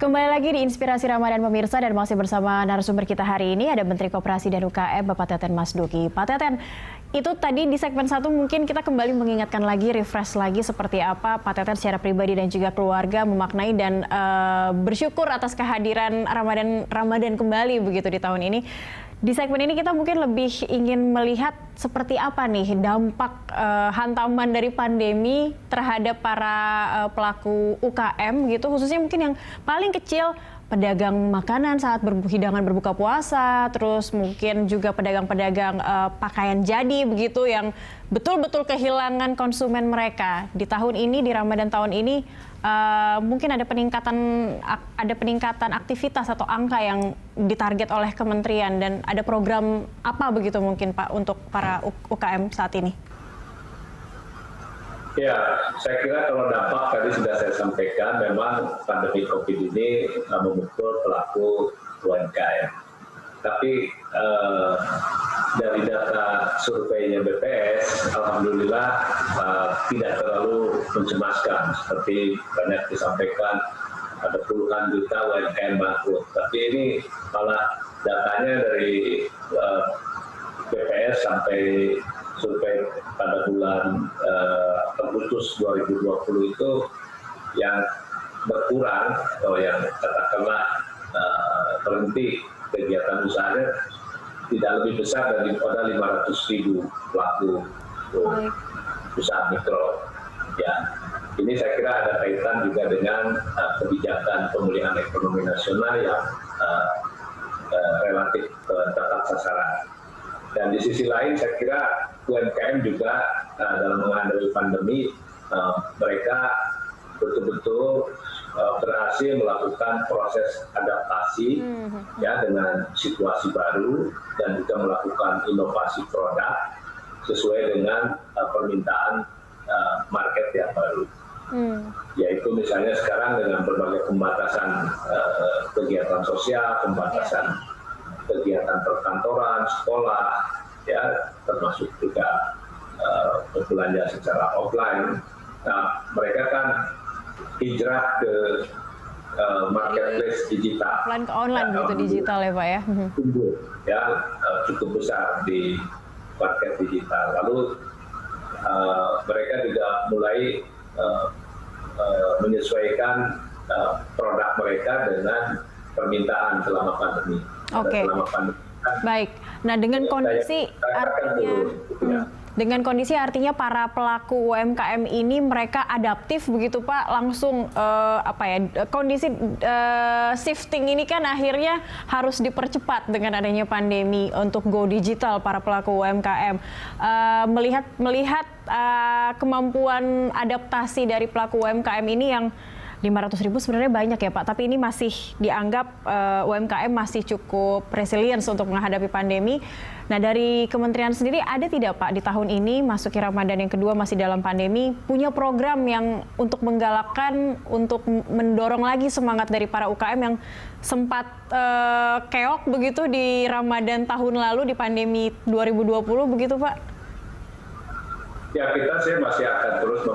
Kembali lagi di Inspirasi Ramadan pemirsa dan masih bersama narasumber kita hari ini ada Menteri Koperasi dan UKM Bapak Teten Mas Duki. Pak Teten, itu tadi di segmen 1 mungkin kita kembali mengingatkan lagi, refresh lagi seperti apa Pak Teten secara pribadi dan juga keluarga memaknai dan bersyukur atas kehadiran Ramadan kembali begitu di tahun ini. Di segmen ini kita mungkin lebih ingin melihat seperti apa nih dampak hantaman dari pandemi terhadap para pelaku UKM gitu, khususnya mungkin yang paling kecil, pedagang makanan saat hidangan berbuka puasa, terus mungkin juga pedagang-pedagang pakaian jadi begitu yang betul-betul kehilangan konsumen mereka. Di tahun ini, di Ramadan tahun ini mungkin ada peningkatan aktivitas atau angka yang ditarget oleh kementerian dan ada program apa begitu mungkin Pak untuk para UKM saat ini? Ya, saya kira kalau dampak tadi sudah saya sampaikan, memang pandemi COVID ini memukul pelaku UMKM. Tapi dari data surveinya BPS, alhamdulillah tidak terlalu mencemaskan. Seperti banyak disampaikan, ada puluhan juta UMKM bangkrut. Tapi ini malah datanya dari BPS sampai survei pada bulan Agustus 2020 itu yang berkurang atau yang katakanlah berhenti kegiatan usahanya tidak lebih besar daripada 500.000 pelaku usaha mikro. Ya, ini saya kira ada kaitan juga dengan kebijakan pemulihan ekonomi nasional yang relatif tepat sasaran. Dan di sisi lain saya kira UMKM juga dalam menghadapi pandemi mereka betul-betul berhasil melakukan proses adaptasi ya dengan situasi baru dan juga melakukan inovasi produk sesuai dengan permintaan market yang baru. Yaitu misalnya sekarang dengan berbagai pembatasan kegiatan sosial, pembatasan kegiatan perkantoran, sekolah, ya termasuk juga berbelanja secara offline. Nah, mereka kan hijrah ke marketplace digital. Offline ke online gitu digital ya Pak ya? Tumbuh ya cukup besar di market digital. Lalu mereka juga mulai menyesuaikan produk mereka dengan permintaan selama pandemi. Oke. Baik. Nah, dengan kondisi artinya para pelaku UMKM ini mereka adaptif begitu Pak, langsung kondisi shifting ini kan akhirnya harus dipercepat dengan adanya pandemi untuk go digital para pelaku UMKM. Melihat kemampuan adaptasi dari pelaku UMKM ini yang 500.000 sebenarnya banyak ya Pak, tapi ini masih dianggap UMKM masih cukup resilience untuk menghadapi pandemi. Nah, dari kementerian sendiri ada tidak Pak di tahun ini masuki Ramadan yang kedua masih dalam pandemi punya program yang untuk menggalakkan, untuk mendorong lagi semangat dari para UKM yang sempat keok begitu di Ramadan tahun lalu di pandemi 2020 begitu Pak? Ya, saya masih akan terus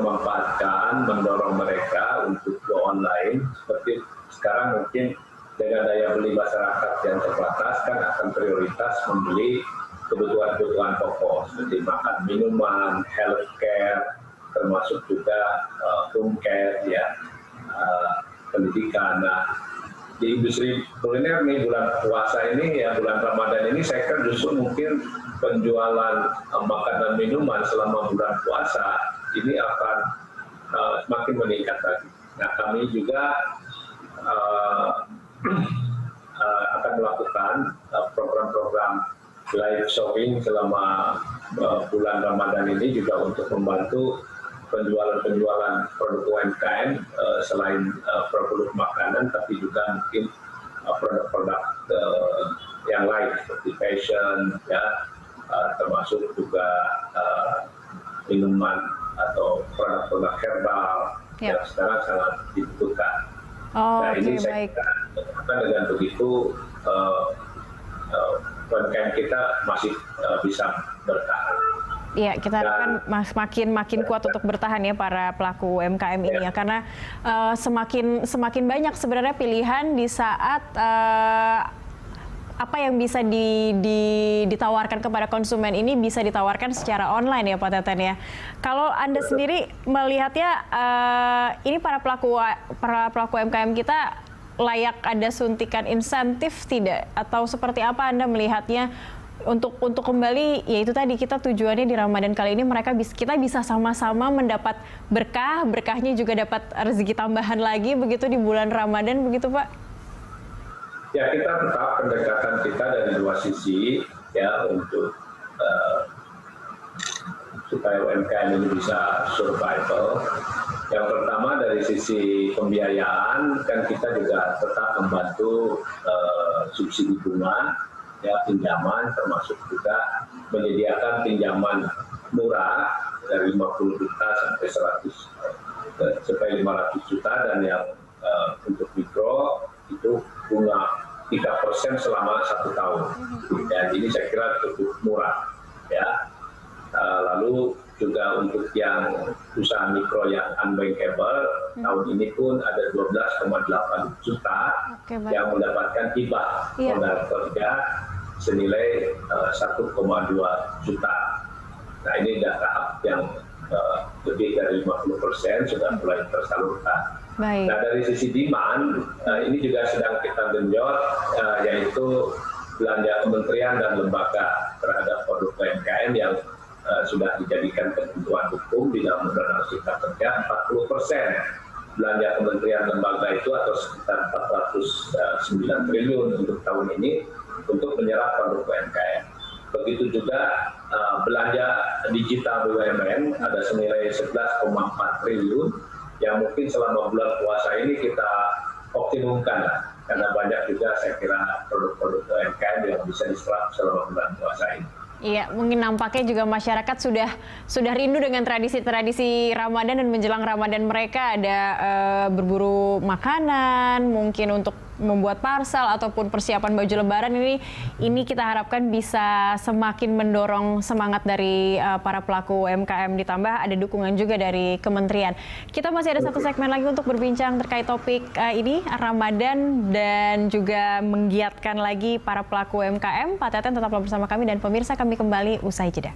mendorong mereka untuk go online. Seperti sekarang mungkin dengan daya beli masyarakat yang terbatas kan akan prioritas membeli kebutuhan-kebutuhan pokok seperti makan minuman, healthcare, termasuk juga home care, ya, pendidikan. Nah, di industri kuliner nih bulan puasa ini ya bulan Ramadan ini saya kira justru mungkin penjualan makanan minuman selama bulan puasa ini akan semakin meningkat lagi. Nah, kami juga akan melakukan program-program live shopping selama bulan Ramadan ini juga untuk membantu penjualan produk UMKM selain produk makanan, tapi juga mungkin produk-produk yang lain seperti fashion, ya, termasuk juga minuman atau produk-produk herbal yang sekarang sangat dibutuhkan. Nah, ini saya kira dengan begitu UMKM kita masih bisa bertahan. Iya, kita harapkan makin kuat untuk bertahan ya para pelaku UMKM ini ya, karena semakin banyak sebenarnya pilihan di saat apa yang bisa ditawarkan kepada konsumen ini bisa ditawarkan secara online ya Pak Teten ya. Kalau Anda sendiri melihatnya ini para pelaku UMKM kita layak ada suntikan insentif tidak, atau seperti apa Anda melihatnya untuk kembali, ya itu tadi kita tujuannya di Ramadan kali ini kita bisa sama-sama mendapat berkahnya juga dapat rezeki tambahan lagi begitu di bulan Ramadan begitu Pak? Ya, kita tetap pendekatan kita dari dua sisi ya untuk supaya UMKM ini bisa survival. Yang pertama dari sisi pembiayaan kan kita juga tetap membantu subsidi bunga, ya pinjaman, termasuk juga menyediakan pinjaman murah dari 50 juta sampai 500 juta, dan yang untuk mikro itu bunga 3% selama 1 tahun. Dan ini saya kira cukup murah ya. Lalu juga untuk yang usaha mikro yang unbankable, tahun ini pun ada 12,8 juta yang mendapatkan hibah modal kerja senilai 1,2 juta. Nah ini tahap yang lebih dari 50% sudah mulai tersalurkan. Baik. Nah dari sisi demand, ini juga sedang kita genjot, yaitu belanja kementerian dan lembaga terhadap produk UMKM yang sudah dijadikan ketentuan hukum di dalam Undang-Undang Cipta Kerja. 40% belanja kementerian lembaga itu atau sekitar 409 triliun untuk tahun ini untuk menyerap produk UMKM. Begitu juga belanja digital BUMN ada senilai 11,4 triliun yang mungkin selama bulan puasa ini kita optimumkan lah, karena banyak juga saya kira produk-produk UMKM yang bisa diserap selama bulan puasa ini. Iya, mungkin nampaknya juga masyarakat sudah rindu dengan tradisi-tradisi Ramadan, dan menjelang Ramadan mereka ada berburu makanan, mungkin untuk membuat parsel ataupun persiapan baju Lebaran ini kita harapkan bisa semakin mendorong semangat dari para pelaku UMKM, ditambah ada dukungan juga dari kementerian. Kita masih ada satu segmen lagi untuk berbincang terkait topik ini Ramadan dan juga menggiatkan lagi para pelaku UMKM. Pak Teten tetaplah bersama kami, dan pemirsa kami kembali usai jeda.